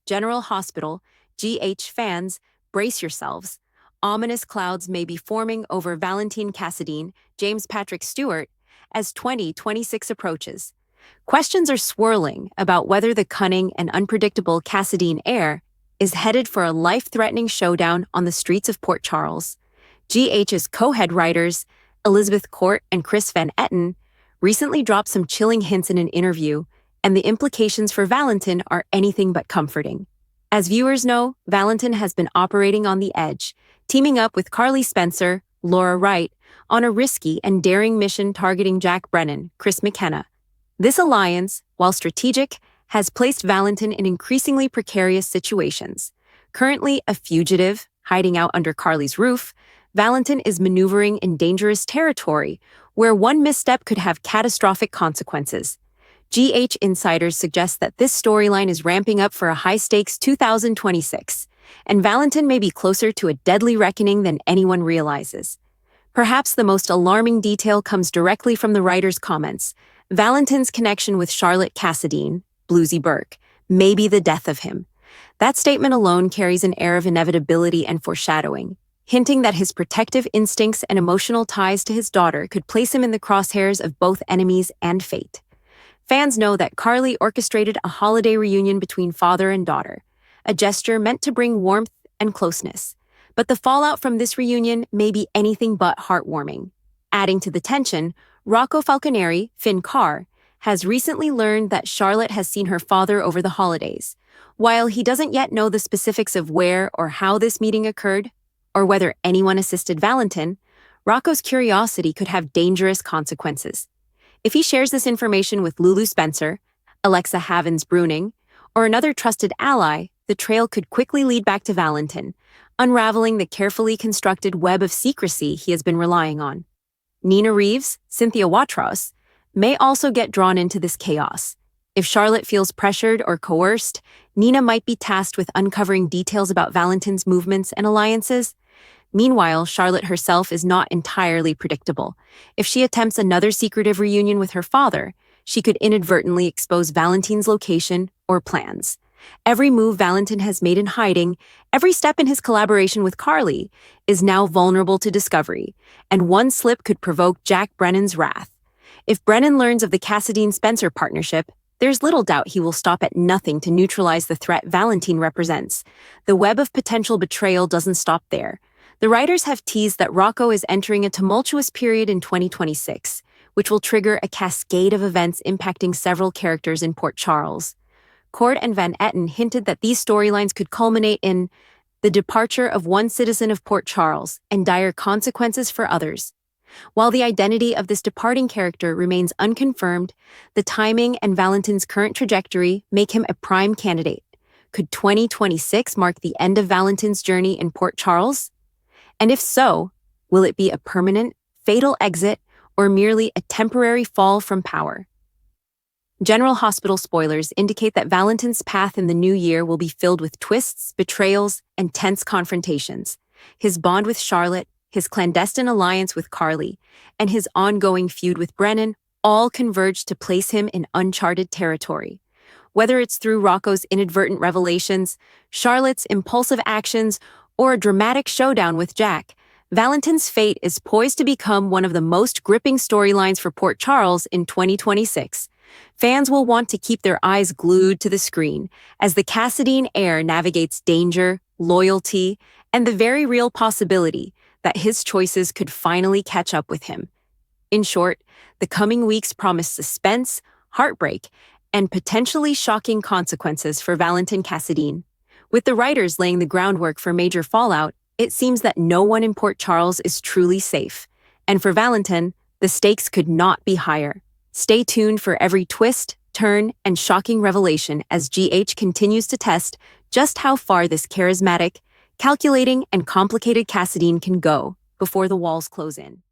General Hospital, GH fans, brace yourselves. Ominous clouds may be forming over Valentin Cassadine, James Patrick Stuart, as 2026 approaches. Questions are swirling about whether the cunning and unpredictable Cassadine heir is headed for a life-threatening showdown on the streets of Port Charles. GH's co-head writers, Elizabeth Court and Chris Van Etten, recently dropped some chilling hints in an interview, and the implications for Valentin are anything but comforting. As viewers know, Valentin has been operating on the edge, teaming up with Carly Spencer, Laura Wright, on a risky and daring mission targeting Jack Brennan, Chris McKenna. This alliance, while strategic, has placed Valentin in increasingly precarious situations. Currently a fugitive, hiding out under Carly's roof, Valentin is maneuvering in dangerous territory where one misstep could have catastrophic consequences. GH insiders suggest that this storyline is ramping up for a high-stakes 2026, and Valentin may be closer to a deadly reckoning than anyone realizes. Perhaps the most alarming detail comes directly from the writer's comments. Valentin's connection with Charlotte Cassadine, Bluesy Burke, may be the death of him. That statement alone carries an air of inevitability and foreshadowing, hinting that his protective instincts and emotional ties to his daughter could place him in the crosshairs of both enemies and fate. Fans know that Carly orchestrated a holiday reunion between father and daughter, a gesture meant to bring warmth and closeness. But the fallout from this reunion may be anything but heartwarming. Adding to the tension, Rocco Falconeri, Finn Carr, has recently learned that Charlotte has seen her father over the holidays. While he doesn't yet know the specifics of where or how this meeting occurred, or whether anyone assisted Valentin, Rocco's curiosity could have dangerous consequences. If he shares this information with Lulu Spencer, Alexa Havens-Bruning, or another trusted ally, the trail could quickly lead back to Valentin, unraveling the carefully constructed web of secrecy he has been relying on. Nina Reeves, Cynthia Watros, may also get drawn into this chaos. If Charlotte feels pressured or coerced, Nina might be tasked with uncovering details about Valentin's movements and alliances. Meanwhile, Charlotte herself is not entirely predictable. If she attempts another secretive reunion with her father, she could inadvertently expose Valentin's location or plans. Every move Valentin has made in hiding, every step in his collaboration with Carly, is now vulnerable to discovery, and one slip could provoke Jack Brennan's wrath. If Brennan learns of the Cassadine-Spencer partnership, there's little doubt he will stop at nothing to neutralize the threat Valentin represents. The web of potential betrayal doesn't stop there. The writers have teased that Rocco is entering a tumultuous period in 2026, which will trigger a cascade of events impacting several characters in Port Charles. Cord and Van Etten hinted that these storylines could culminate in the departure of one citizen of Port Charles and dire consequences for others. While the identity of this departing character remains unconfirmed, the timing and Valentin's current trajectory make him a prime candidate. Could 2026 mark the end of Valentin's journey in Port Charles? And if so, will it be a permanent, fatal exit or merely a temporary fall from power? General Hospital spoilers indicate that Valentin's path in the new year will be filled with twists, betrayals, and tense confrontations. His bond with Charlotte, his clandestine alliance with Carly, and his ongoing feud with Brennan all converge to place him in uncharted territory. Whether it's through Rocco's inadvertent revelations, Charlotte's impulsive actions, or a dramatic showdown with Jack, Valentin's fate is poised to become one of the most gripping storylines for Port Charles in 2026. Fans will want to keep their eyes glued to the screen as the Cassadine heir navigates danger, loyalty, and the very real possibility that his choices could finally catch up with him. In short, the coming weeks promise suspense, heartbreak, and potentially shocking consequences for Valentin Cassadine. With the writers laying the groundwork for major fallout, it seems that no one in Port Charles is truly safe. And for Valentin, the stakes could not be higher. Stay tuned for every twist, turn, and shocking revelation as GH continues to test just how far this charismatic, calculating, and complicated Cassadine can go before the walls close in.